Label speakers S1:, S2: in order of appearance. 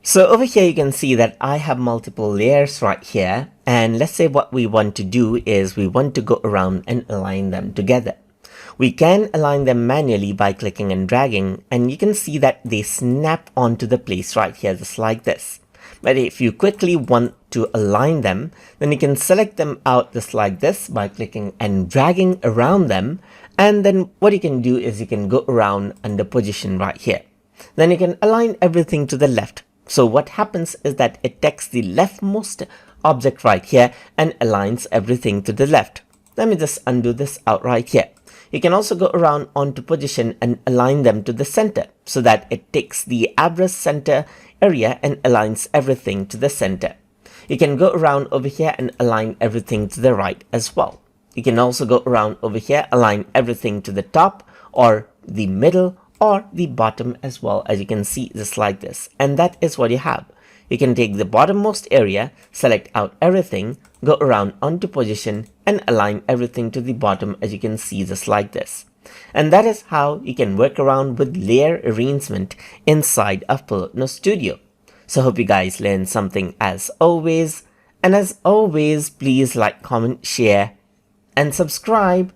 S1: So over here you can see that I have multiple layers right here, and let's say what we want to do is we want to go around and align them together. We can align them manually by clicking and dragging, and you can see that they snap onto the place right here just like this. But if you quickly want to align them, then you can select them out just like this by clicking and dragging around them, and then what you can do is you can go around under position right here. Then you can align everything to the left. So what happens is that it takes the leftmost object right here and aligns everything to the left. Let me just undo this out right here. You can also go around onto position and align them to the center so that it takes the average center area and aligns everything to the center. You can go around over here and align everything to the right as well. You can also go around over here, align everything to the top or the middle or the bottom as well, as you can see just like this. And that is what you have. You can take the bottommost area, select out everything, go around onto position and align everything to the bottom, as you can see just like this. And that is how you can work around with layer arrangement inside of Polotno Studio. So hope you guys learned something as always. And as always, please like, comment, share and subscribe